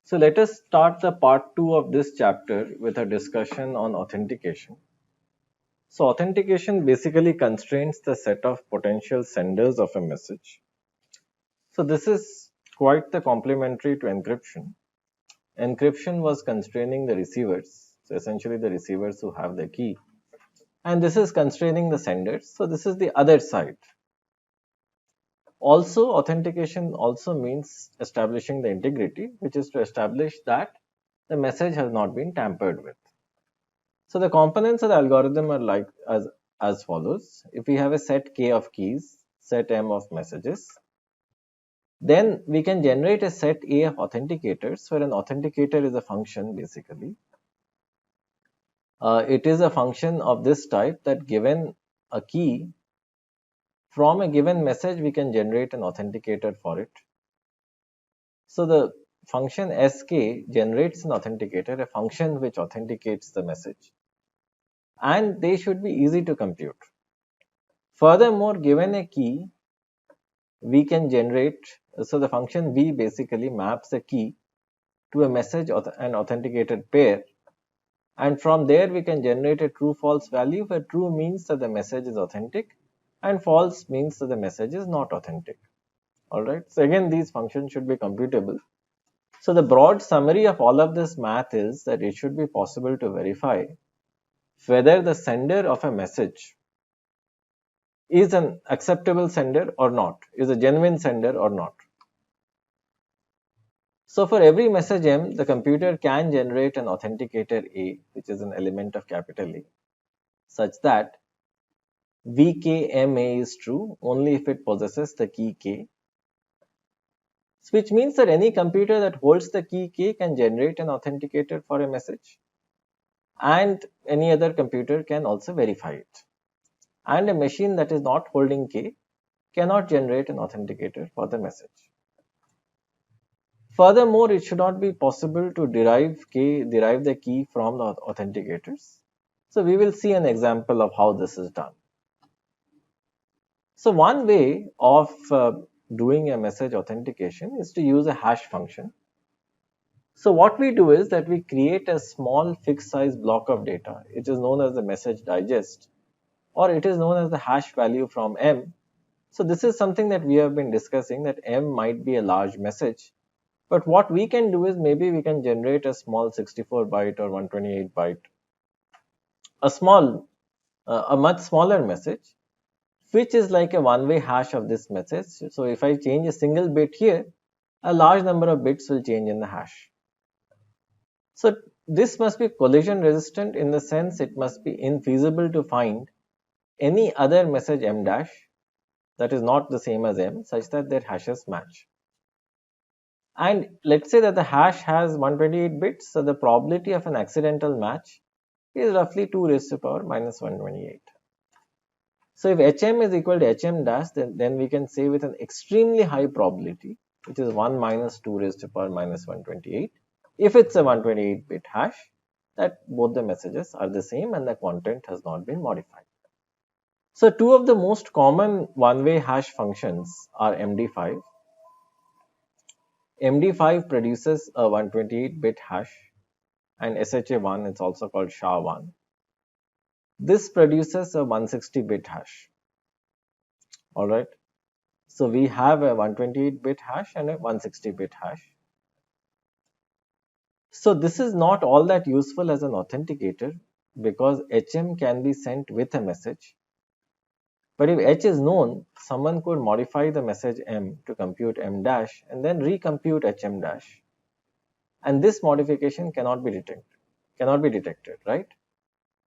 So let us start the part 2 of this chapter with a discussion on authentication. So authentication basically constrains the set of potential senders of a message. So this is quite the complementary to encryption. Encryption was constraining the receivers, so essentially the receivers who have the key, and this is constraining the senders. So this is the other side. Also, authentication also means establishing the integrity, which is to establish that the message has not been tampered with. So the components of the algorithm are like as follows. If we have a set k of keys, set m of messages, then we can generate a set A of authenticators, where an authenticator is a function basically. It is a function of this type that given a key, from a given message we can generate an authenticator for it. So the function sk generates an authenticator, a function which authenticates the message, and they should be easy to compute. Furthermore, given a key, we can generate, so the function v basically maps a key to a message or an authenticated pair, and from there we can generate a true false value, where true means that the message is authentic and false means that the message is not authentic. Alright, so again these functions should be computable. So the broad summary of all of this math is that it should be possible to verify whether the sender of a message is an acceptable sender or not, is a genuine sender or not. So for every message M, the computer can generate an authenticator A, which is an element of capital A, such that VKMA is true only if it possesses the key K, which means that any computer that holds the key K can generate an authenticator for a message, and any other computer can also verify it. And a machine that is not holding K cannot generate an authenticator for the message. Furthermore, it should not be possible to derive the key from the authenticators. So we will see an example of how this is done. So one way of doing a message authentication is to use a hash function. So what we do is that we create a small fixed size block of data. It is known as the message digest, or it is known as the hash value from M. So this is something that we have been discussing, that M might be a large message. But what we can do is maybe we can generate a small 64 byte or 128 byte, a much smaller message, which is like a one-way hash of this message. So if I change a single bit here, a large number of bits will change in the hash. So this must be collision resistant, in the sense it must be infeasible to find any other message M dash that is not the same as M, such that their hashes match. And let's say that the hash has 128 bits, so the probability of an accidental match is roughly 2 raised to power minus 128. So if hm is equal to hm dash, then we can say with an extremely high probability, which is 1 minus 2 raised to power minus 128, if it's a 128 bit hash, that both the messages are the same and the content has not been modified. So two of the most common one-way hash functions are MD5. MD5 produces a 128 bit hash, and SHA1 is also called SHA1. This produces a 160 bit hash. Alright, so we have a 128 bit hash and a 160 bit hash. So this is not all that useful as an authenticator, because HM can be sent with a message. But if H is known, someone could modify the message M to compute M dash and then recompute HM dash. And this modification cannot be detected, right?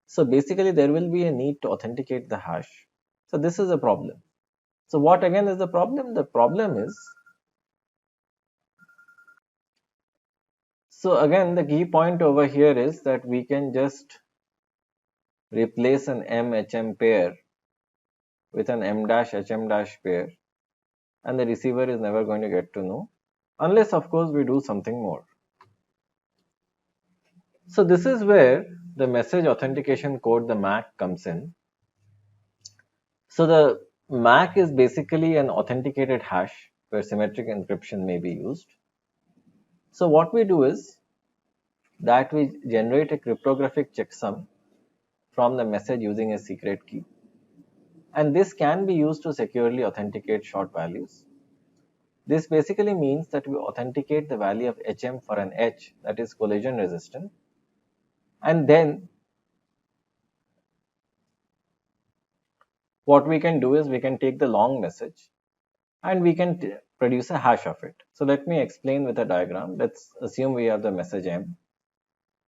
So basically there will be a need to authenticate the hash. So this is a problem. So what again is the problem? The problem is, so again the key point over here is that we can just replace an M-HM pair with an M-HM pair, and the receiver is never going to get to know, unless of course we do something more. So this is where the message authentication code, the MAC, comes in. So the MAC is basically an authenticated hash where symmetric encryption may be used. So what we do is that we generate a cryptographic checksum from the message using a secret key, and this can be used to securely authenticate short values. This basically means that we authenticate the value of HM for an H that is collision resistant, and then what we can do is we can take the long message and we can produce a hash of it. So let me explain with a diagram. Let's assume we have the message M.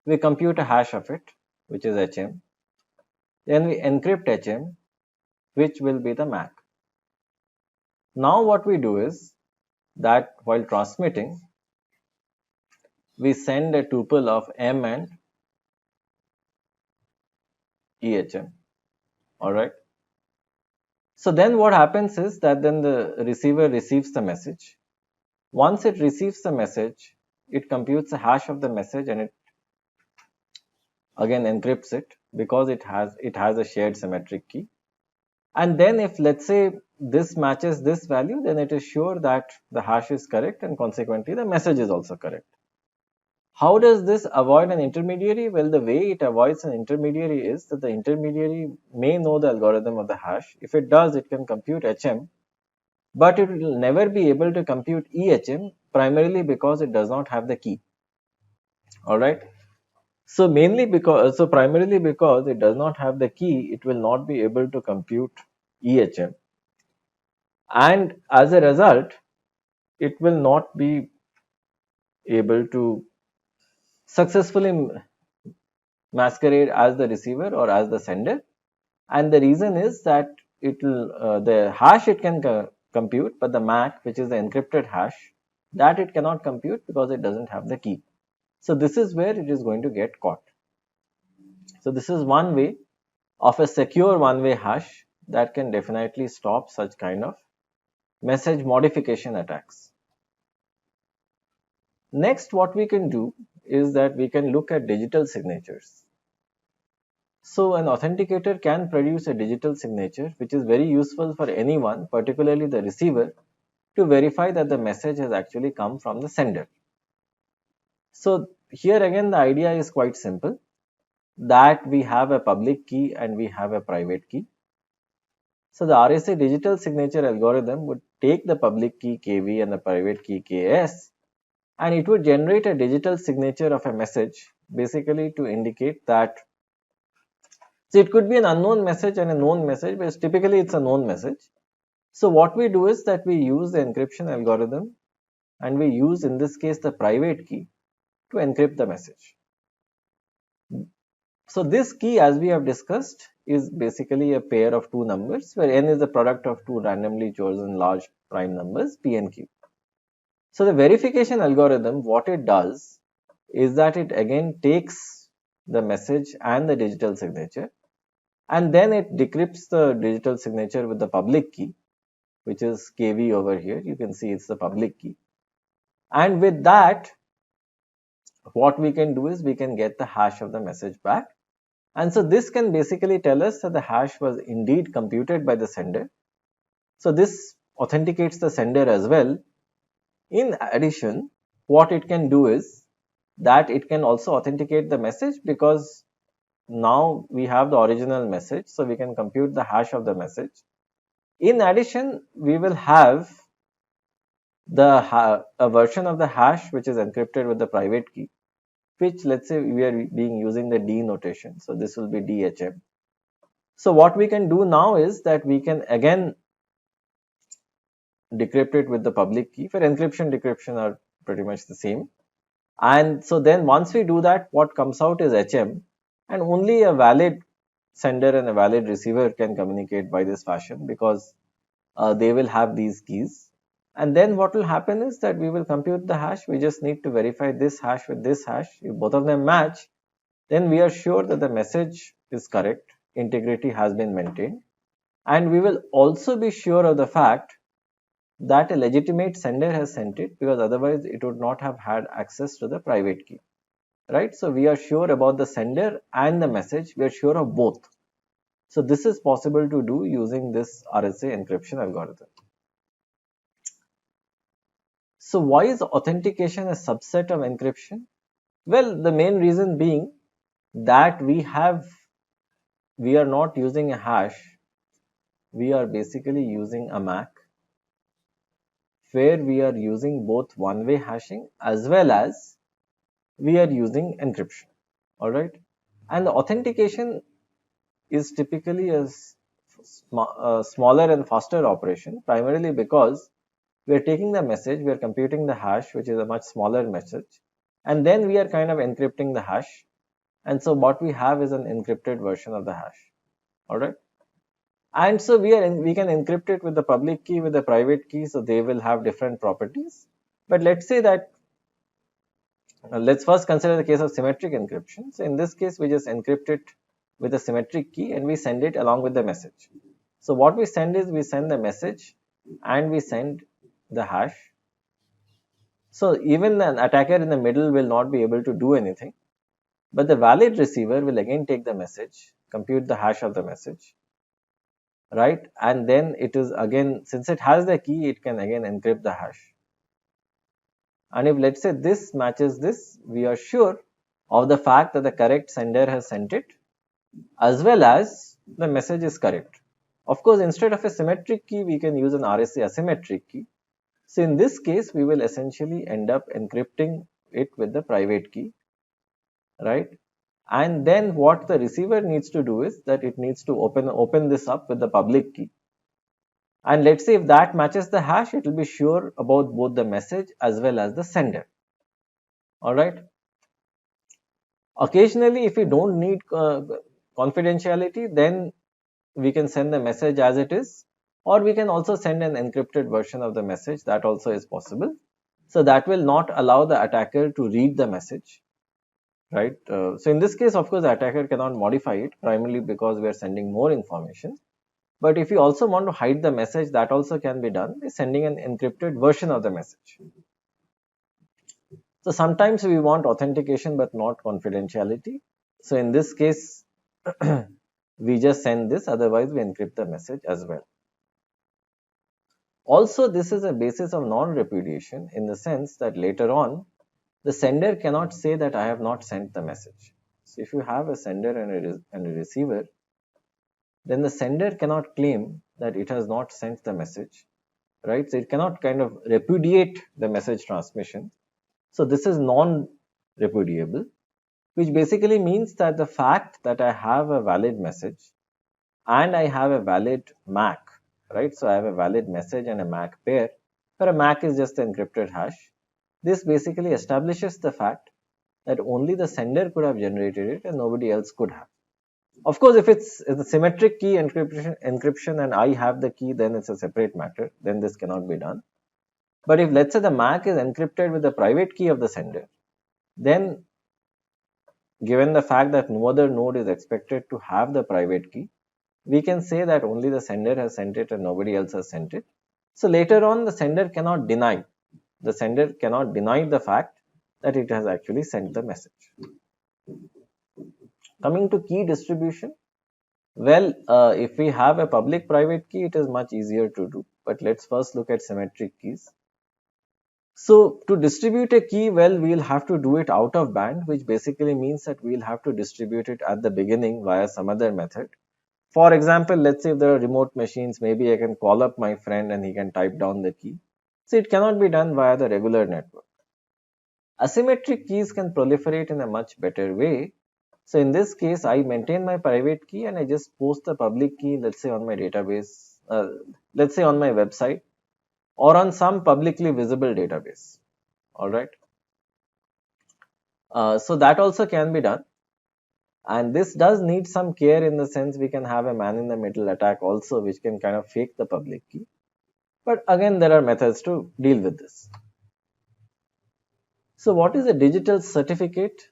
We compute a hash of it, which is HM. Then we encrypt HM, which will be the MAC. Now what we do is that while transmitting, we send a tuple of M and EHM. Alright. So then what happens is that then the receiver receives the message. Once it receives the message, it computes a hash of the message and it again encrypts it because it has a shared symmetric key. And then if let's say this matches this value, then it is sure that the hash is correct and consequently the message is also correct. How does this avoid an intermediary? Well, the way it avoids an intermediary is that the intermediary may know the algorithm of the hash. If it does, it can compute HM, but it will never be able to compute EHM primarily because it does not have the key. Alright. So primarily because it does not have the key, it will not be able to compute EHM. And as a result, it will not be able to successfully masquerade as the receiver or as the sender. And the reason is that the hash it can compute, but the MAC, which is the encrypted hash, that it cannot compute because it doesn't have the key. So this is where it is going to get caught. So this is one way of a secure one-way hash that can definitely stop such kind of message modification attacks. Next, what we can do is that we can look at digital signatures. So an authenticator can produce a digital signature, which is very useful for anyone, particularly the receiver, to verify that the message has actually come from the sender. So here again the idea is quite simple, that we have a public key and we have a private key. So the RSA digital signature algorithm would take the public key KV and the private key KS, and it would generate a digital signature of a message, basically to indicate that. So it could be an unknown message and a known message, but typically it's a known message. So what we do is that we use the encryption algorithm and we use in this case the private key to encrypt the message. So this key, as we have discussed, is basically a pair of two numbers where n is the product of two randomly chosen large prime numbers p and q. So the verification algorithm, what it does is that it again takes the message and the digital signature, and then it decrypts the digital signature with the public key, which is KV over here. You can see it's the public key. And with that, what we can do is we can get the hash of the message back. And so this can basically tell us that the hash was indeed computed by the sender. So this authenticates the sender as well. In addition, what it can do is that it can also authenticate the message, because now we have the original message, so we can compute the hash of the message. In addition, we will have a version of the hash which is encrypted with the private key, which let's say we are using the D notation. So this will be DHM. So what we can do now is that we can again decrypt it with the public key. For encryption, decryption are pretty much the same. And so then once we do that, what comes out is HM, and only a valid sender and a valid receiver can communicate by this fashion, because they will have these keys. And then what will happen is that we will compute the hash. We just need to verify this hash with this hash. If both of them match, then we are sure that the message is correct, integrity has been maintained. And we will also be sure of the fact that a legitimate sender has sent it, because otherwise it would not have had access to the private key, right? So we are sure about the sender and the message. We are sure of both. So this is possible to do using this RSA encryption algorithm. So why is authentication a subset of encryption? Well, the main reason being that we are not using a hash, we are basically using a MAC where we are using both one-way hashing as well as we are using encryption. Alright, and the authentication is typically a smaller and faster operation, primarily because we are taking the message, we are computing the hash, which is a much smaller message, and then we are kind of encrypting the hash. And so what we have is an encrypted version of the hash. All right. And so we can encrypt it with the public key, with the private key, so they will have different properties. But let's say that let's first consider the case of symmetric encryption. So in this case, we just encrypt it with a symmetric key and we send it along with the message. So what we send is we send the message and we send the hash. So even an attacker in the middle will not be able to do anything, but the valid receiver will again take the message, compute the hash of the message, right? And then it is again, since it has the key, it can again encrypt the hash. And if let's say this matches this, we are sure of the fact that the correct sender has sent it as well as the message is correct. Of course, instead of a symmetric key, we can use an RSA asymmetric key. So in this case, we will essentially end up encrypting it with the private key, right? And then what the receiver needs to do is that it needs to open this up with the public key. And let's say if that matches the hash, it will be sure about both the message as well as the sender. All right. Occasionally, if we don't need confidentiality, then we can send the message as it is, or we can also send an encrypted version of the message. That also is possible. So that will not allow the attacker to read the message, right? So in this case, of course, the attacker cannot modify it, primarily because we are sending more information. But if you also want to hide the message, that also can be done by sending an encrypted version of the message. So sometimes we want authentication but not confidentiality. So in this case, we just send this, otherwise we encrypt the message as well. Also, this is a basis of non-repudiation in the sense that later on, the sender cannot say that I have not sent the message. So if you have a sender and a receiver, then the sender cannot claim that it has not sent the message, right? So it cannot kind of repudiate the message transmission. So this is non-repudiable, which basically means that the fact that I have a valid message and I have a valid MAC, right? So I have a valid message and a MAC pair, where a MAC is just an encrypted hash. This basically establishes the fact that only the sender could have generated it and nobody else could have. Of course, if it's a symmetric key encryption and I have the key, then it's a separate matter. Then this cannot be done. But if let's say the MAC is encrypted with the private key of the sender, then given the fact that no other node is expected to have the private key, we can say that only the sender has sent it and nobody else has sent it. So later on, the sender cannot deny. The sender cannot deny the fact that it has actually sent the message. Coming to key distribution, well, if we have a public private key, it is much easier to do. But let's first look at symmetric keys. So to distribute a key, well, we'll have to do it out of band, which basically means that we'll have to distribute it at the beginning via some other method. For example, let's say if there are remote machines, maybe I can call up my friend and he can type down the key. So it cannot be done via the regular network. Asymmetric keys can proliferate in a much better way. So in this case, I maintain my private key and I just post the public key, let's say on my database, let's say on my website or on some publicly visible database. All right. So that also can be done. And this does need some care in the sense we can have a man in the middle attack also, which can kind of fake the public key. But again, there are methods to deal with this. So what is a digital certificate?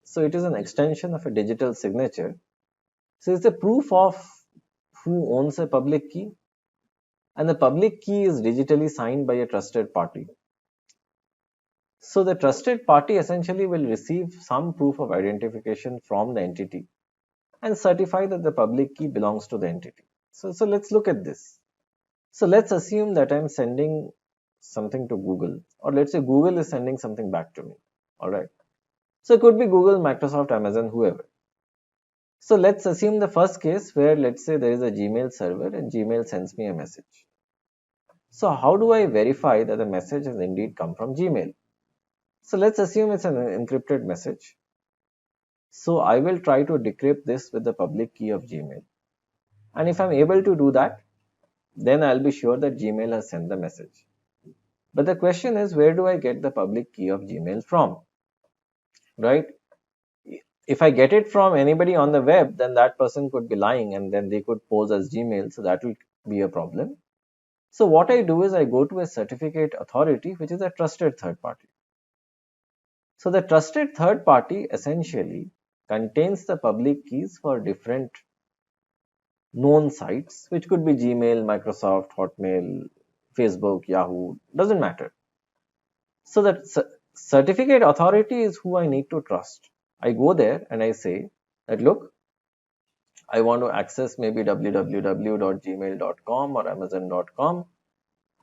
So it is an extension of a digital signature. So it's a proof of who owns a public key. And the public key is digitally signed by a trusted party. So the trusted party essentially will receive some proof of identification from the entity and certify that the public key belongs to the entity. So let's look at this. So let's assume that I'm sending something to Google, or let's say Google is sending something back to me. All right. So it could be Google, Microsoft, Amazon, whoever. So let's assume the first case where let's say there is a Gmail server and Gmail sends me a message. So how do I verify that the message has indeed come from Gmail? So let's assume it's an encrypted message. So I will try to decrypt this with the public key of Gmail. And if I'm able to do that, then I'll be sure that Gmail has sent the message. But the question is, where do I get the public key of Gmail from? Right? If I get it from anybody on the web, then that person could be lying and then they could pose as Gmail. So that will be a problem. So what I do is I go to a certificate authority, which is a trusted third party. So the trusted third party essentially contains the public keys for different known sites, which could be Gmail, Microsoft, Hotmail, Facebook, Yahoo, doesn't matter. So that certificate authority is who I need to trust. I go there and I say that, look, I want to access maybe www.gmail.com or amazon.com,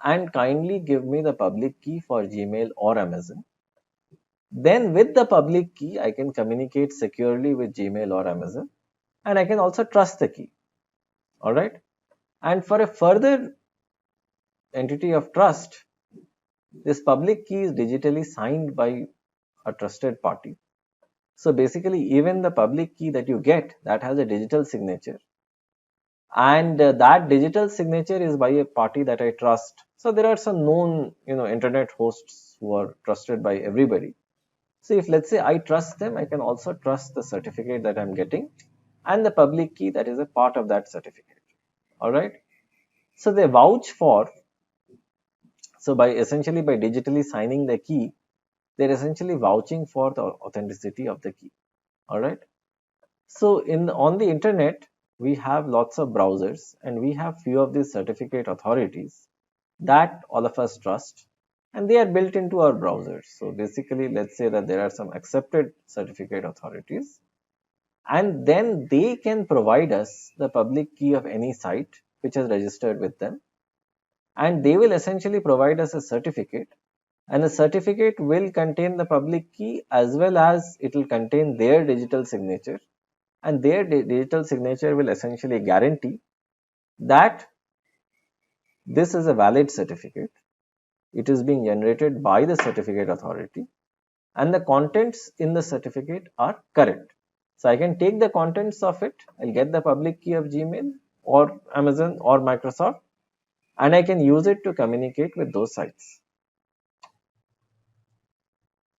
and kindly give me the public key for Gmail or Amazon. Then with the public key, I can communicate securely with Gmail or Amazon, and I can also trust the key. All right. And for a further entity of trust, this public key is digitally signed by a trusted party. So basically, even the public key that you get, that has a digital signature, and that digital signature is by a party that I trust. So there are some known, internet hosts who are trusted by everybody. So if let's say I trust them, I can also trust the certificate that I'm getting and the public key that is a part of that certificate. All right. So they vouch for. So by digitally signing the key, they're essentially vouching for the authenticity of the key. All right. So on the internet, we have lots of browsers and we have few of these certificate authorities that all of us trust, and they are built into our browsers. So basically, let's say that there are some accepted certificate authorities, and then they can provide us the public key of any site which is registered with them, and they will essentially provide us a certificate, and the certificate will contain the public key as well as it will contain their digital signature, and their digital signature will essentially guarantee that this is a valid certificate, it is being generated by the certificate authority, and the contents in the certificate are correct. So I can take the contents of it, I'll get the public key of Gmail or Amazon or Microsoft, and I can use it to communicate with those sites.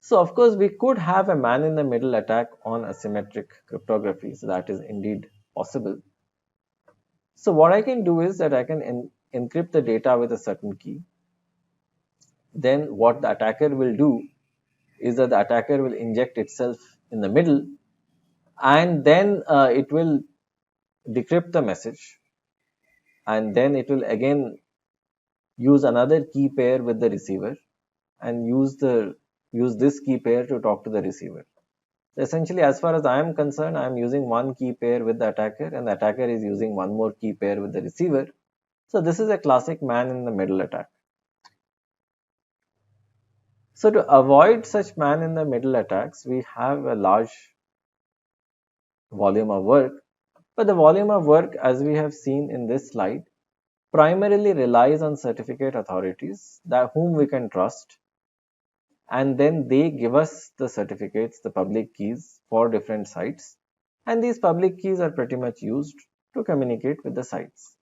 So of course, we could have a man in the middle attack on asymmetric cryptography. So that is indeed possible. So what I can do is that I can encrypt the data with a certain key. Then what the attacker will do is that the attacker will inject itself in the middle, and then it will decrypt the message, and then it will again use another key pair with the receiver and use this key pair to talk to the receiver. So essentially, as far as I am concerned, I am using one key pair with the attacker, and the attacker is using one more key pair with the receiver. So this is a classic man in the middle attack. So to avoid such man in the middle attacks, we have a large volume of work. But the volume of work, as we have seen in this slide, primarily relies on certificate authorities that whom we can trust, and then they give us the certificates, the public keys for different sites, and these public keys are pretty much used to communicate with the sites.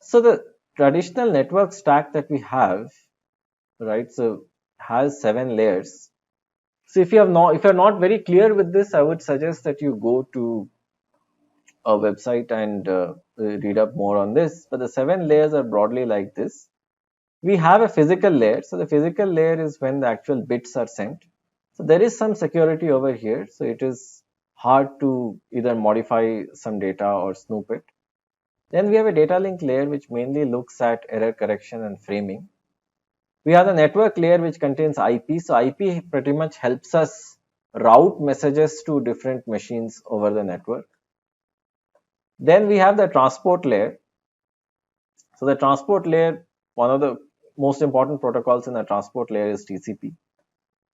So the traditional network stack that we have, right, so has 7 layers. So if you're not very clear with this, I would suggest that you go to a website and read up more on this. But the 7 layers are broadly like this. We have a physical layer. So the physical layer is when the actual bits are sent. So there is some security over here. So it is hard to either modify some data or snoop it. Then we have a data link layer, which mainly looks at error correction and framing. We have the network layer, which contains IP. So IP pretty much helps us route messages to different machines over the network. Then we have the transport layer. So the transport layer, one of the most important protocols in the transport layer is TCP.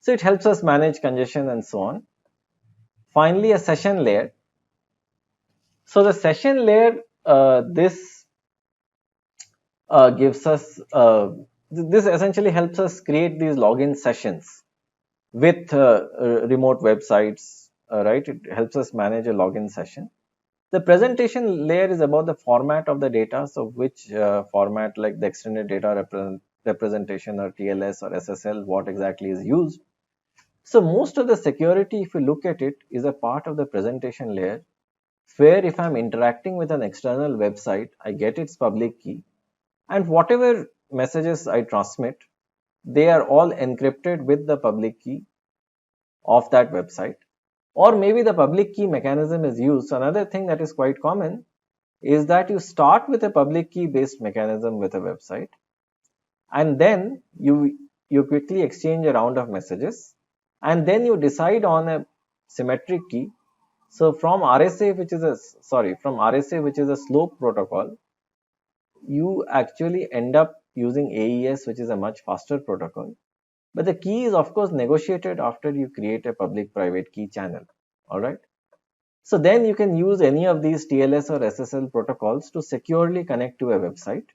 So it helps us manage congestion and so on. Finally, a session layer. So the session layer, this gives us, this essentially helps us create these login sessions with remote websites, right? It helps us manage a login session. The presentation layer is about the format of the data, so which format, like the extended data representation or TLS or SSL, what exactly is used. So most of the security, if you look at it, is a part of the presentation layer, where if I'm interacting with an external website, I get its public key, and whatever messages I transmit, they are all encrypted with the public key of that website. Or maybe the public key mechanism is used. So another thing that is quite common is that you start with a public key based mechanism with a website, and then you quickly exchange a round of messages, and then you decide on a symmetric key. So from RSA, which is a slope protocol, you actually end up using AES, which is a much faster protocol. But the key is of course negotiated after you create a public private key channel. All right. So then you can use any of these TLS or SSL protocols to securely connect to a website.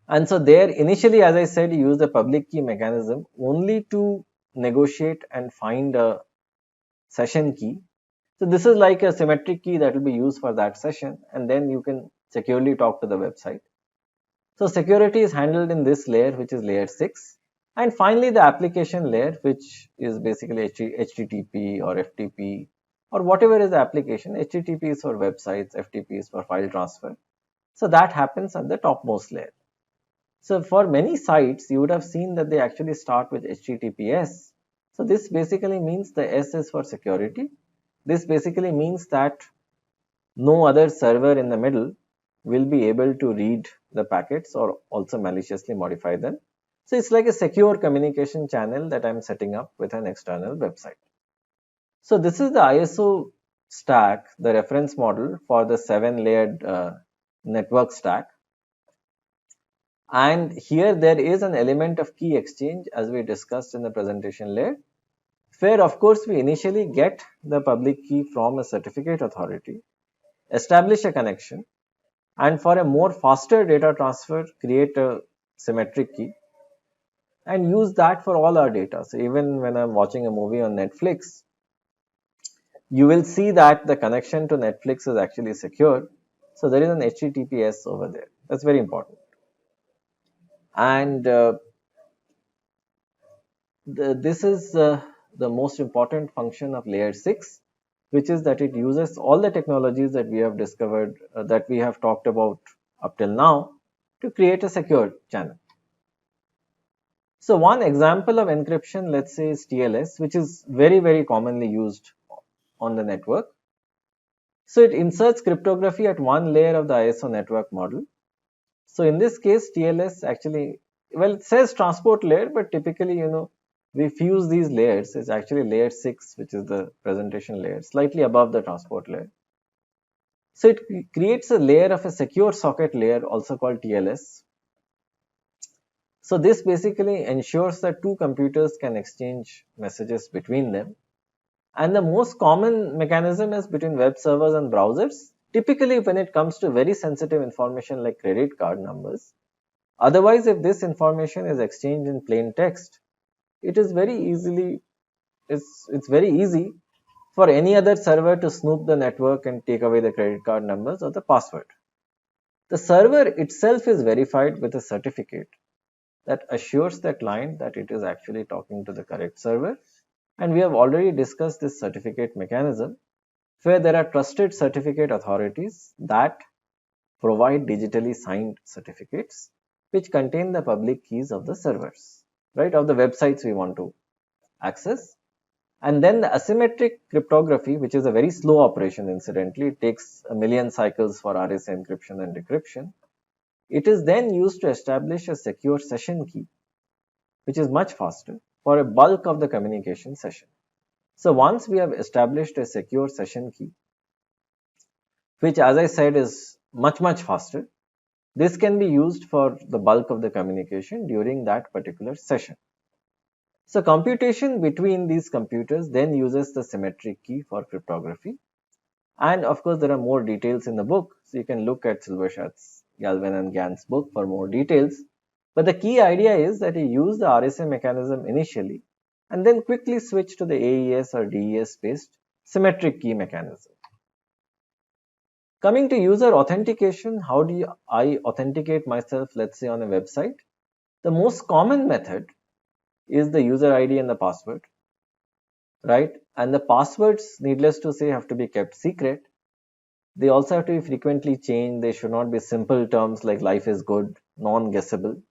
And so there initially, as I said, you use the public key mechanism only to negotiate and find a session key. So this is like a symmetric key that will be used for that session, and then you can securely talk to the website. So security is handled in this layer, which is layer 6. And finally, the application layer, which is basically HTTP or FTP or whatever is the application. HTTP is for websites, FTP is for file transfer. So that happens at the topmost layer. So for many sites, you would have seen that they actually start with HTTPS. So this basically means the S is for security. This basically means that no other server in the middle will be able to read the packets or also maliciously modify them. So it's like a secure communication channel that I'm setting up with an external website. So this is the ISO stack, the reference model for the 7-layered network stack. And here there is an element of key exchange, as we discussed in the presentation layer, where of course we initially get the public key from a certificate authority, establish a connection, and for a more faster data transfer, create a symmetric key and use that for all our data. So even when I'm watching a movie on Netflix, you will see that the connection to Netflix is actually secure. So there is an HTTPS over there. That's very important. And this is the most important function of layer 6, which is that it uses all the technologies that we have discovered, that we have talked about up till now, to create a secure channel. So one example of encryption, let's say, is TLS, which is very, very commonly used on the network. So it inserts cryptography at one layer of the ISO network model. So in this case, TLS actually, well, it says transport layer, but typically, we fuse these layers. It's actually layer 6, which is the presentation layer, slightly above the transport layer. So it creates a layer of a secure socket layer, also called TLS. So this basically ensures that two computers can exchange messages between them. And the most common mechanism is between web servers and browsers, typically when it comes to very sensitive information like credit card numbers. Otherwise, if this information is exchanged in plain text, it is very easily, it's very easy for any other server to snoop the network and take away the credit card numbers or the password. The server itself is verified with a certificate that assures the client that it is actually talking to the correct server. And we have already discussed this certificate mechanism, where there are trusted certificate authorities that provide digitally signed certificates which contain the public keys of the servers, right, of the websites we want to access. And then the asymmetric cryptography, which is a very slow operation, incidentally, it takes a million cycles for RSA encryption and decryption. It is then used to establish a secure session key, which is much faster for a bulk of the communication session. So once we have established a secure session key, which as I said is much, much faster, This can be used for the bulk of the communication during that particular session. So computation between these computers then uses the symmetric key for cryptography. And of course, there are more details in the book. So you can look at Silberschatz, Galvin and Gann's book for more details. But the key idea is that you use the RSA mechanism initially and then quickly switch to the AES or DES based symmetric key mechanism. Coming to user authentication, how do I authenticate myself, let's say on a website? The most common method is the user ID and the password, right? And the passwords, needless to say, have to be kept secret. They also have to be frequently changed. They should not be simple terms like life is good, non-guessable.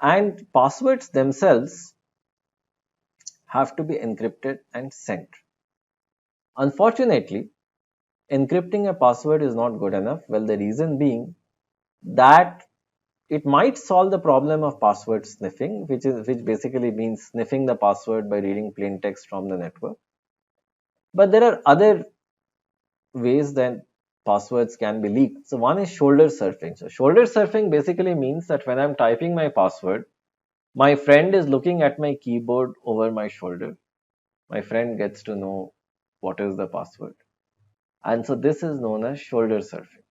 And passwords themselves have to be encrypted and sent. Unfortunately, encrypting a password is not good enough. Well, the reason being that it might solve the problem of password sniffing, which basically means sniffing the password by reading plain text from the network. But there are other ways that passwords can be leaked. So one is shoulder surfing. So shoulder surfing basically means that when I'm typing my password, my friend is looking at my keyboard over my shoulder. My friend gets to know what is the password. And so this is known as shoulder surfing.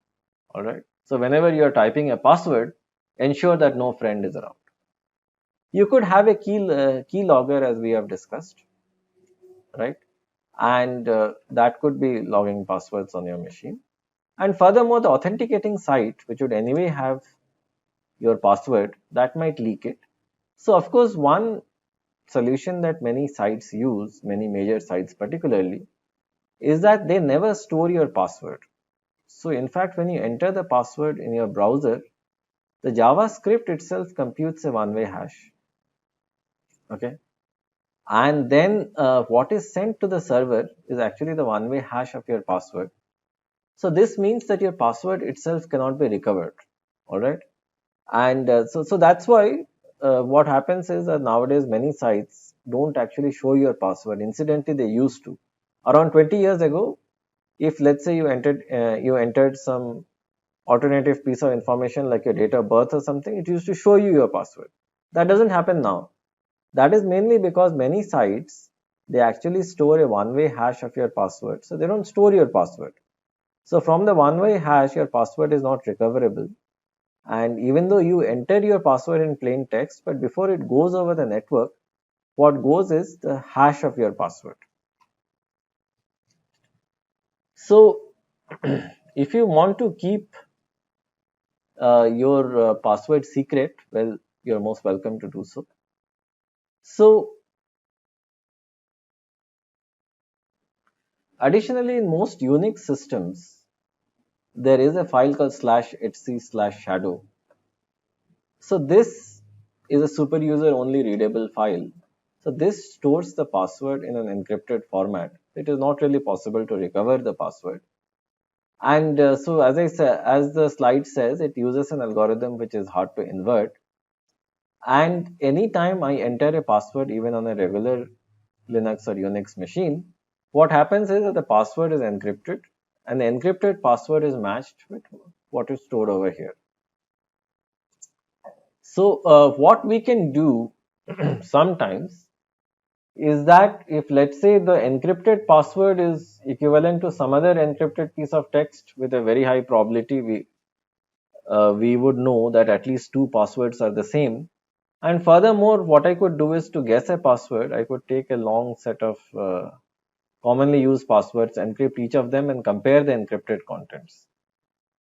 All right. So whenever you are typing a password, ensure that no friend is around. You could have a key logger, as we have discussed, right? And that could be logging passwords on your machine. And furthermore, the authenticating site, which would anyway have your password, that might leak it. So of course, one solution that many sites use, many major sites particularly, is that they never store your password. So in fact, when you enter the password in your browser, the JavaScript itself computes a one-way hash. Okay. And then what is sent to the server is actually the one-way hash of your password. So this means that your password itself cannot be recovered. All right. And so that's why what happens is that nowadays many sites don't actually show your password. Incidentally, they used to. Around 20 years ago, if let's say you entered some alternative piece of information like your date of birth or something, it used to show you your password. That doesn't happen now. That is mainly because many sites, they actually store a one-way hash of your password. So they don't store your password. So from the one-way hash, your password is not recoverable. And even though you enter your password in plain text, but before it goes over the network, what goes is the hash of your password. So if you want to keep your password secret, well, you're most welcome to do so. So additionally, in most Unix systems, there is a file called /etc/shadow. So this is a super user only readable file. So this stores the password in an encrypted format. It is not really possible to recover the password. And so as I said, as the slide says, it uses an algorithm which is hard to invert. And anytime I enter a password, even on a regular Linux or Unix machine, what happens is that the password is encrypted and the encrypted password is matched with what is stored over here. So what we can do sometimes is that if let's say the encrypted password is equivalent to some other encrypted piece of text with a very high probability, we would know that at least two passwords are the same. And furthermore, what I could do is to guess a password, I could take a long set of commonly used passwords, encrypt each of them and compare the encrypted contents.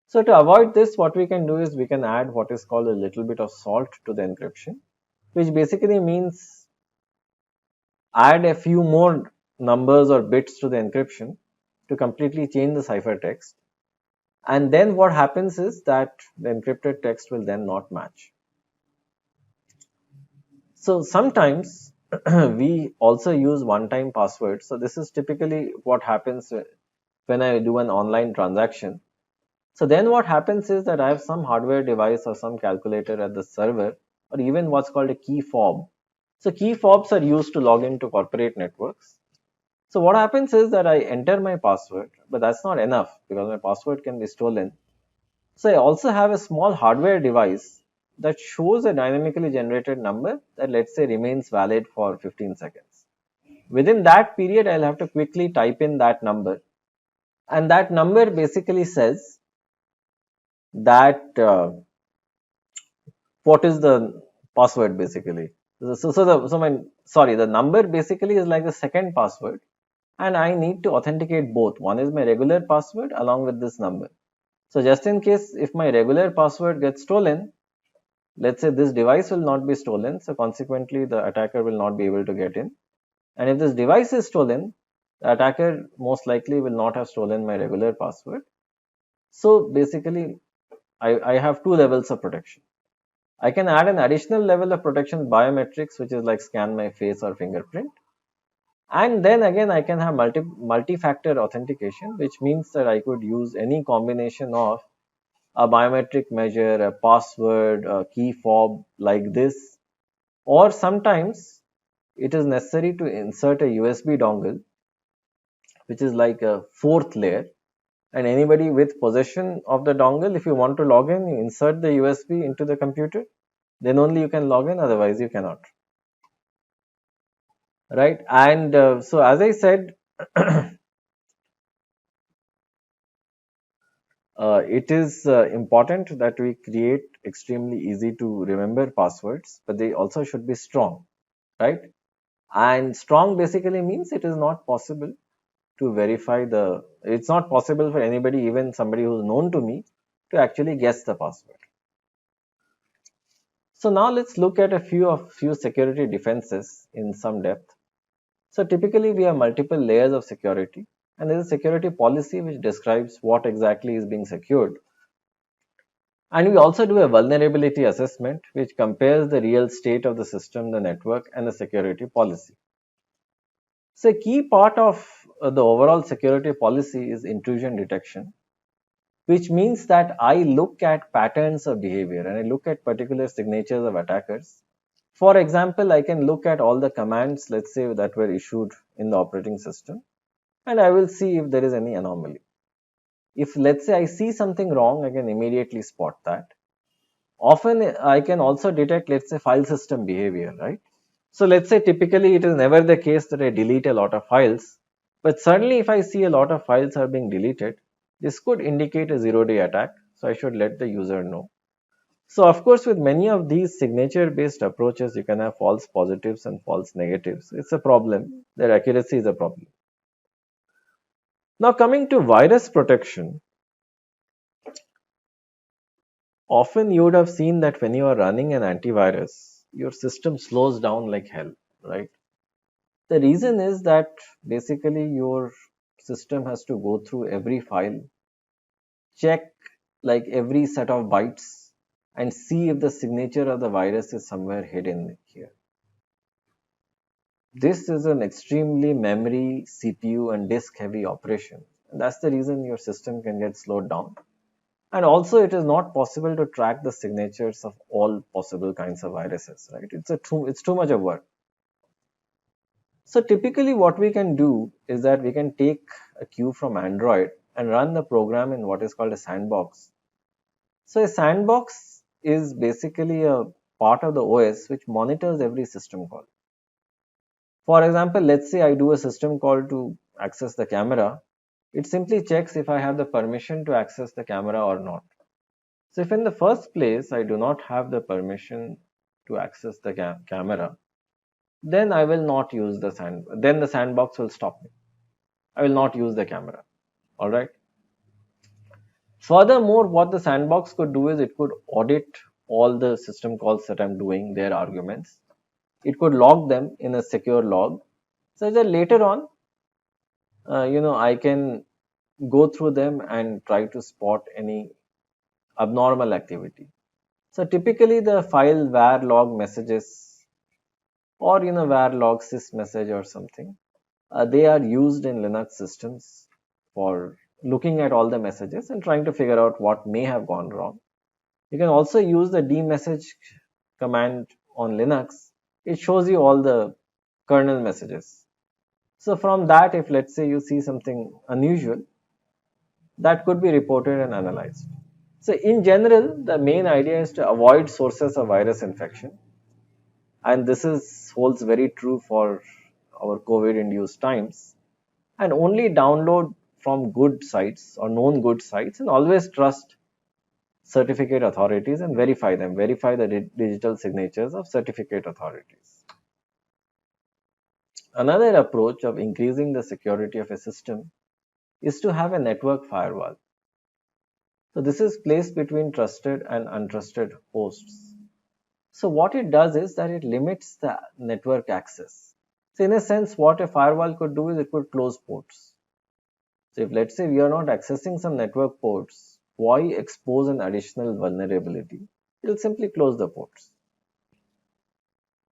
So to avoid this, what we can do is we can add what is called a little bit of salt to the encryption, which basically means add a few more numbers or bits to the encryption to completely change the ciphertext. And then what happens is that the encrypted text will then not match. So sometimes we also use one-time passwords. So this is typically what happens when I do an online transaction. So then what happens is that I have some hardware device or some calculator at the server, or even what's called a key fob. So key fobs are used to log into corporate networks. So what happens is that I enter my password, but that's not enough because my password can be stolen. So I also have a small hardware device that shows a dynamically generated number that, let's say, remains valid for 15 seconds. Within that period, I'll have to quickly type in that number, and that number basically says that what is the password basically. The number basically is like the second password, and I need to authenticate both. One is my regular password along with this number. So just in case if my regular password gets stolen, let's say this device will not be stolen, so consequently the attacker will not be able to get in. And if this device is stolen, the attacker most likely will not have stolen my regular password. So basically, I have two levels of protection. I can add an additional level of protection biometrics, which is like scan my face or fingerprint. And then again, I can have multi-factor authentication, which means that I could use any combination of a biometric measure, a password, a key fob like this, or sometimes it is necessary to insert a USB dongle, which is like a fourth layer. And anybody with possession of the dongle, if you want to log in, you insert the USB into the computer, then only you can log in, otherwise you cannot. Right? And so as I said, it is important that we create extremely easy to remember passwords, but they also should be strong, right? And strong basically means it is not possible to verify it's not possible for anybody, even somebody who's known to me, to actually guess the password. So now let's look at a few security defenses in some depth. So typically we have multiple layers of security, and there is a security policy which describes what exactly is being secured. And we also do a vulnerability assessment which compares the real state of the system, the network, and the security policy. So a key part of the overall security policy is intrusion detection, which means that I look at patterns of behavior and I look at particular signatures of attackers. For example, I can look at all the commands, let's say, that were issued in the operating system, and I will see if there is any anomaly. If, let's say, I see something wrong, I can immediately spot that. Often I can also detect, let's say, file system behavior, right? So let's say typically it is never the case that I delete a lot of files, but certainly if I see a lot of files are being deleted, this could indicate a zero-day attack, so I should let the user know. So of course, with many of these signature-based approaches, you can have false positives and false negatives. It's a problem. Their accuracy is a problem. Now coming to virus protection, often you would have seen that when you are running an antivirus, your system slows down like hell, right? The reason is that basically your system has to go through every file, check like every set of bytes, and see if the signature of the virus is somewhere hidden here. This is an extremely memory, CPU, and disk heavy operation. And that's the reason your system can get slowed down. And also, it is not possible to track the signatures of all possible kinds of viruses, right? It's too much of work. So typically what we can do is that we can take a queue from Android and run the program in what is called a sandbox. So a sandbox is basically a part of the OS which monitors every system call. For example, let's say I do a system call to access the camera. It simply checks if I have the permission to access the camera or not. So if in the first place I do not have the permission to access the camera, then I will not use then the sandbox will stop me. I will not use the camera. All right. Furthermore, what the sandbox could do is it could audit all the system calls that I'm doing, their arguments. It could log them in a secure log, so that later on, I can go through them and try to spot any abnormal activity. So typically, the file var log messages, or var log sys message or something, they are used in Linux systems for looking at all the messages and trying to figure out what may have gone wrong. You can also use the dmessage command on Linux. It shows you all the kernel messages. So from that, if let's say you see something unusual, that could be reported and analyzed. So in general, the main idea is to avoid sources of virus infection, and this is holds very true for our COVID-induced times. And only download from good sites or known good sites, and always trust certificate authorities and verify them. Verify the digital signatures of certificate authorities. Another approach of increasing the security of a system is to have a network firewall. So this is placed between trusted and untrusted hosts. So what it does is that it limits the network access. So in a sense, what a firewall could do is it could close ports. So if let's say we are not accessing some network ports, why expose an additional vulnerability? It will simply close the ports.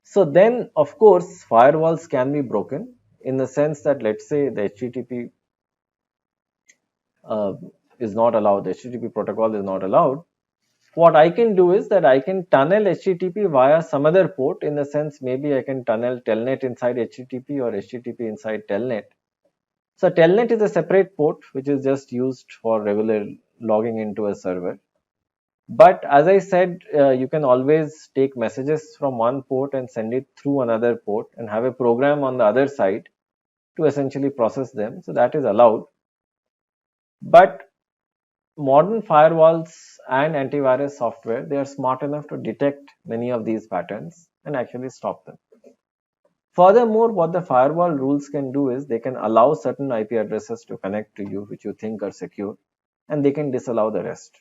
So then, of course, firewalls can be broken in the sense that let's say the HTTP uh, is not allowed, the HTTP protocol is not allowed. What I can do is that I can tunnel HTTP via some other port, in the sense maybe I can tunnel Telnet inside HTTP or HTTP inside Telnet. So Telnet is a separate port which is just used for regular logging into a server. But as I said, you can always take messages from one port and send it through another port and have a program on the other side to essentially process them. So that is allowed. But modern firewalls and antivirus software, they are smart enough to detect many of these patterns and actually stop them. Furthermore, what the firewall rules can do is they can allow certain IP addresses to connect to you which you think are secure, and they can disallow the rest.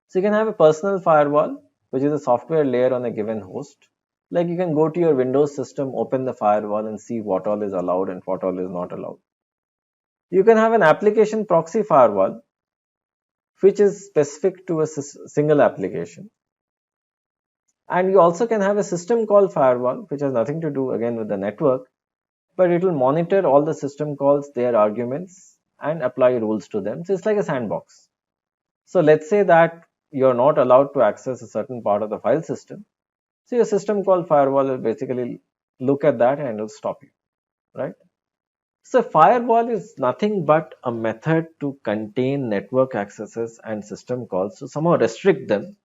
So you can have a personal firewall, which is a software layer on a given host. Like you can go to your Windows system, open the firewall and see what all is allowed and what all is not allowed. You can have an application proxy firewall, which is specific to a single application. And you also can have a system call firewall, which has nothing to do again with the network, but it will monitor all the system calls, their arguments, and apply rules to them. So it's like a sandbox. So let's say that you're not allowed to access a certain part of the file system. So your system call firewall will basically look at that and it will stop you, right? So firewall is nothing but a method to contain network accesses and system calls, to somehow restrict them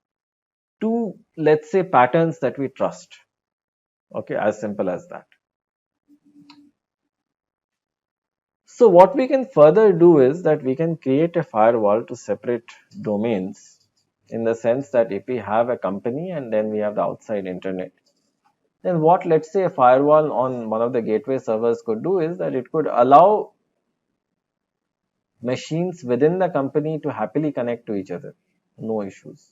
to, let's say, patterns that we trust. Okay, as simple as that. So what we can further do is that we can create a firewall to separate domains, in the sense that if we have a company and then we have the outside internet, then what, let's say, a firewall on one of the gateway servers could do is that it could allow machines within the company to happily connect to each other, no issues.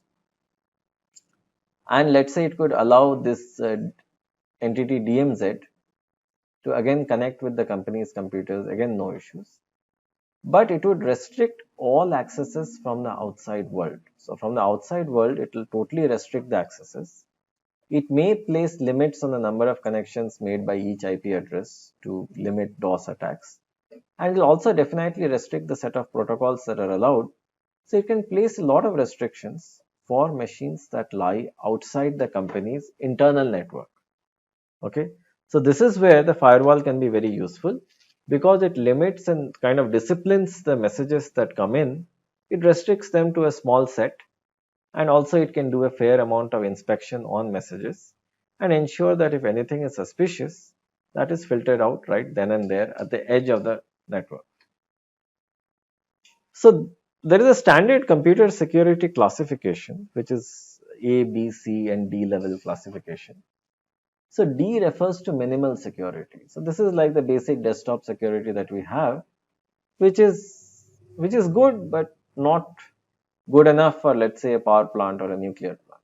And let's say it could allow this entity DMZ to again connect with the company's computers, again no issues. But it would restrict all accesses from the outside world. So from the outside world, it will totally restrict the accesses. It may place limits on the number of connections made by each IP address to limit DOS attacks. And it will also definitely restrict the set of protocols that are allowed. So it can place a lot of restrictions for machines that lie outside the company's internal network. Okay, so this is where the firewall can be very useful, because it limits and kind of disciplines the messages that come in. It restricts them to a small set, and also it can do a fair amount of inspection on messages and ensure that if anything is suspicious, that is filtered out right then and there at the edge of the network. So there is a standard computer security classification, which is A, B, C, and D level classification. So D refers to minimal security. So this is like the basic desktop security that we have, which is good, but not good enough for, let's say, a power plant or a nuclear plant.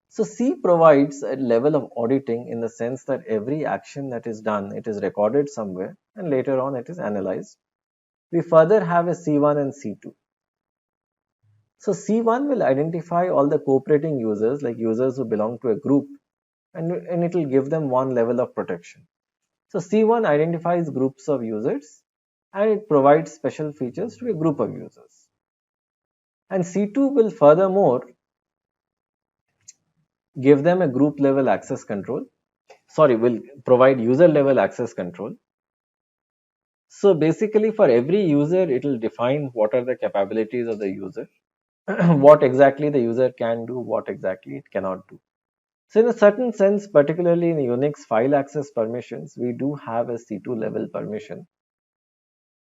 So C provides a level of auditing, in the sense that every action that is done, it is recorded somewhere and later on it is analyzed. We further have a C1 and C2. So C1 will identify all the cooperating users, like users who belong to a group, and it will give them one level of protection. So C1 identifies groups of users and it provides special features to a group of users. And C2 will furthermore give them a group level access control, will provide user level access control. So basically for every user, it will define what are the capabilities of the user, what exactly the user can do, what exactly it cannot do. So in a certain sense, particularly in Unix file access permissions, we do have a C2 level permission.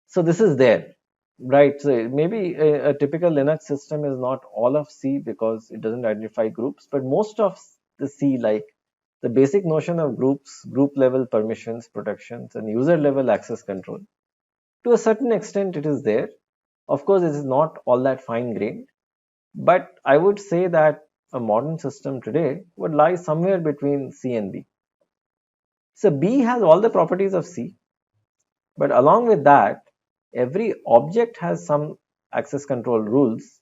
So this is there, right? So maybe a typical Linux system is not all of C because it doesn't identify groups, but most of the C, like the basic notion of groups, group level permissions, protections, and user level access control, to a certain extent it is there. Of course, it is not all that fine grained, but I would say that a modern system today would lie somewhere between C and B. So B has all the properties of C, but along with that, every object has some access control rules.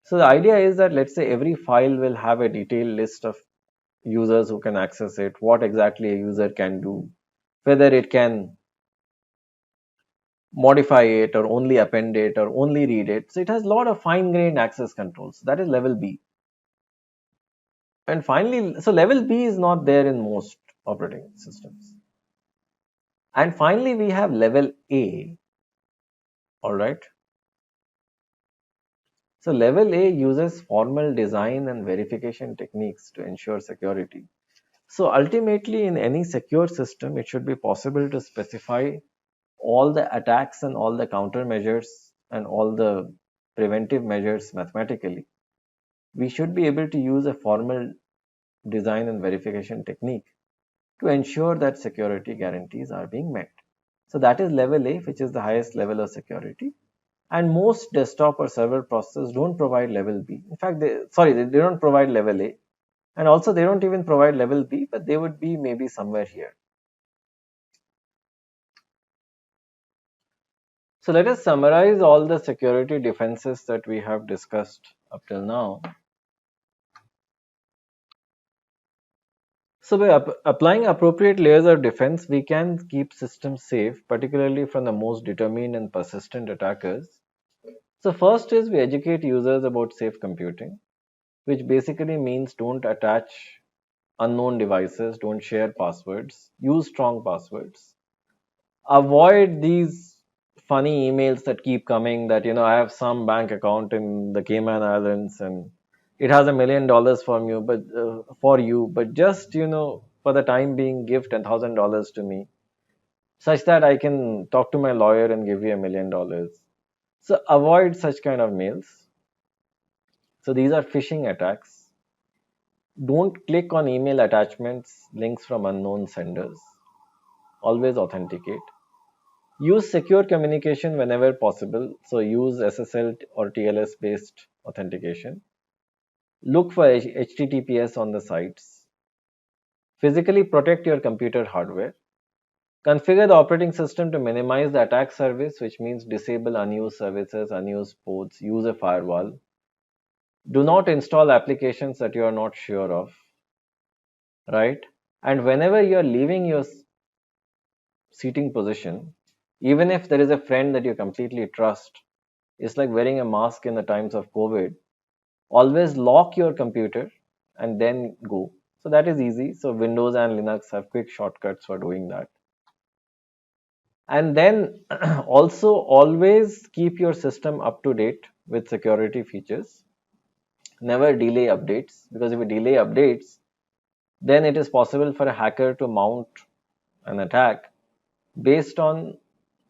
So the idea is that, let's say, every file will have a detailed list of users who can access it, what exactly a user can do, whether it can modify it or only append it or only read it. So it has a lot of fine grained access controls. That is level B. And finally, so level B is not there in most operating systems. And finally, we have level A. All right. So level A uses formal design and verification techniques to ensure security. So ultimately, in any secure system, it should be possible to specify all the attacks and all the countermeasures and all the preventive measures mathematically. We should be able to use a formal design and verification technique to ensure that security guarantees are being met. So that is level A, which is the highest level of security. And most desktop or server processors don't provide level B. In fact, they don't provide level A. And also they don't even provide level B, but they would be maybe somewhere here. So let us summarize all the security defenses that we have discussed up till now. So by applying appropriate layers of defense, we can keep systems safe, particularly from the most determined and persistent attackers. So first is we educate users about safe computing, which basically means don't attach unknown devices, don't share passwords, use strong passwords. Avoid these funny emails that keep coming that, I have some bank account in the Cayman Islands and it has $1 million for you, but just, for the time being, give $10,000 to me such that I can talk to my lawyer and give you $1 million. So avoid such kind of mails. So these are phishing attacks. Don't click on email attachments, links from unknown senders. Always authenticate. Use secure communication whenever possible. So use SSL or TLS based authentication. Look for HTTPS on the sites. Physically protect your computer hardware. Configure the operating system to minimize the attack surface, which means disable unused services, unused ports, use a firewall. Do not install applications that you are not sure of, right? And whenever you are leaving your seating position, even if there is a friend that you completely trust, it's like wearing a mask in the times of COVID. Always lock your computer and then go. So that is easy. So Windows and Linux have quick shortcuts for doing that. And then also always keep your system up to date with security features. Never delay updates, because if you delay updates, then it is possible for a hacker to mount an attack based on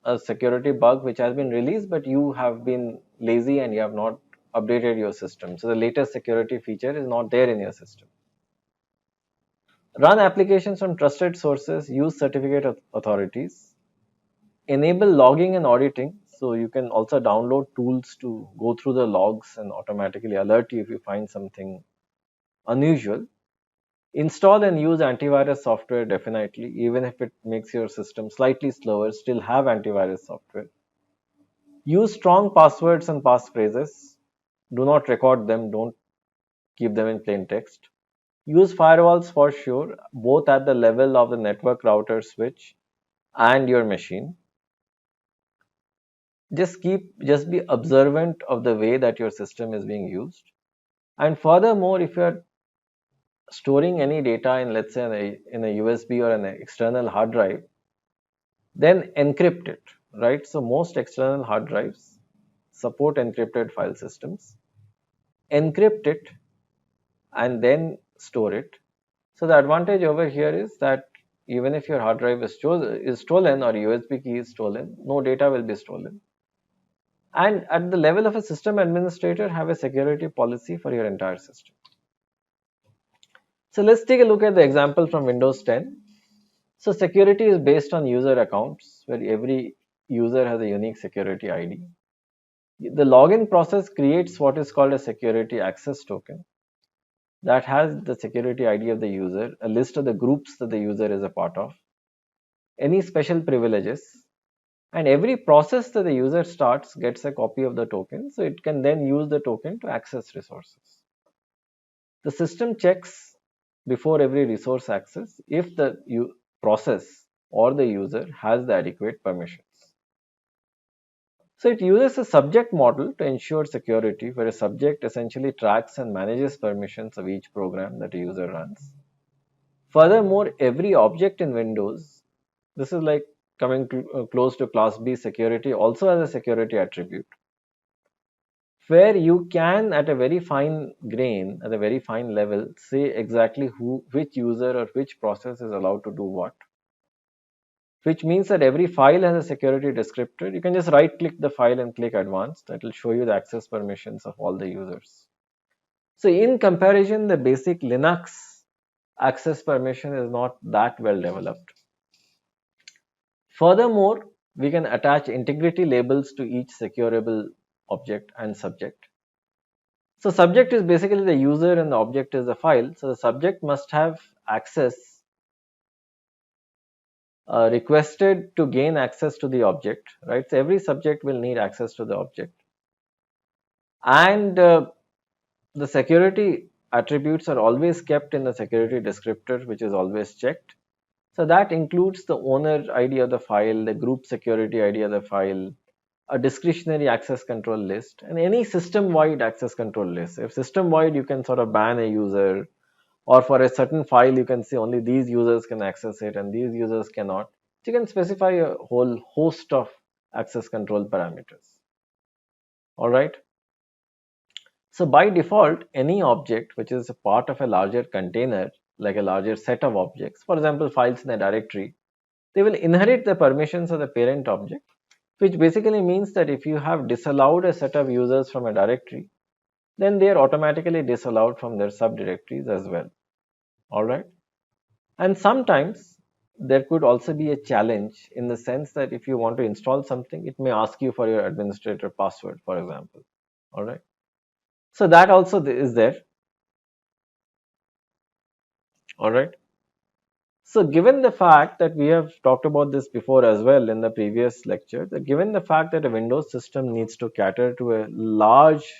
a security bug which has been released, but you have been lazy and you have not updated your system. So the latest security feature is not there in your system. Run applications from trusted sources, use certificate authorities, enable logging and auditing. So you can also download tools to go through the logs and automatically alert you if you find something unusual. Install and use antivirus software definitely, even if it makes your system slightly slower, still have antivirus software. Use strong passwords and passphrases. Do not record them, don't keep them in plain text. Use firewalls for sure, both at the level of the network router switch and your machine. Just be observant of the way that your system is being used. And furthermore, if you're storing any data in, let's say, in a USB or an external hard drive, then encrypt it, right? So most external hard drives support encrypted file systems, encrypt it, and then store it. So the advantage over here is that even if your hard drive is stolen or USB key is stolen, no data will be stolen. And at the level of a system administrator, have a security policy for your entire system. So let's take a look at the example from Windows 10. So security is based on user accounts, where every user has a unique security ID. The login process creates what is called a security access token that has the security ID of the user, a list of the groups that the user is a part of, any special privileges, and every process that the user starts gets a copy of the token, so it can then use the token to access resources. The system checks before every resource access if the process or the user has the adequate permissions. So it uses a subject model to ensure security, where a subject essentially tracks and manages permissions of each program that a user runs. Furthermore, every object in Windows, this is like coming close to class B security, also has a security attribute, where you can at a very fine grain, at a very fine level, say exactly which user or which process is allowed to do what, which means that every file has a security descriptor. You can just right click the file and click advanced. That will show you the access permissions of all the users. So in comparison, the basic Linux access permission is not that well developed. Furthermore, we can attach integrity labels to each securable object and subject. So subject is basically the user and the object is the file. So the subject must have access requested to gain access to the object, right? So every subject will need access to the object. And the security attributes are always kept in the security descriptor, which is always checked. So that includes the owner ID of the file, the group security ID of the file, a discretionary access control list, and any system-wide access control list. If system-wide, you can sort of ban a user, or for a certain file, you can say only these users can access it and these users cannot. So you can specify a whole host of access control parameters. All right. So by default, any object which is a part of a larger container, like a larger set of objects, for example, files in a directory, they will inherit the permissions of the parent object, which basically means that if you have disallowed a set of users from a directory, then they are automatically disallowed from their subdirectories as well. All right. And sometimes there could also be a challenge in the sense that if you want to install something, it may ask you for your administrator password, for example. All right. So that also is there. All right. So given the fact that we have talked about this before as well in the previous lecture, that given the fact that a Windows system needs to cater to a large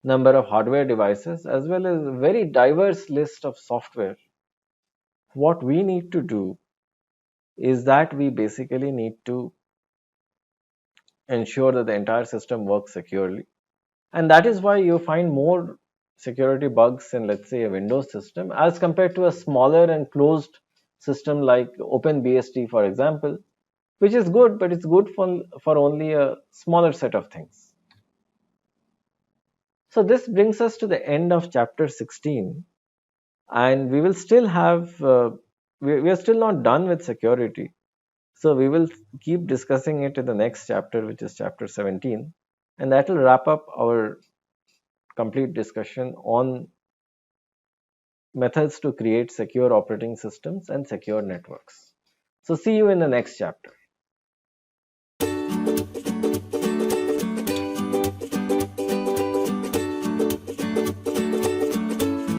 number of hardware devices as well as a very diverse list of software, what we need to do is that we basically need to ensure that the entire system works securely. And that is why you find more security bugs in, let's say, a Windows system as compared to a smaller and closed system like OpenBSD, for example, which is good, but it's good for only a smaller set of things. So this brings us to the end of chapter 16, and we will still have, we are still not done with security. So we will keep discussing it in the next chapter, which is chapter 17, and that will wrap up our complete discussion on methods to create secure operating systems and secure networks. So see you in the next chapter.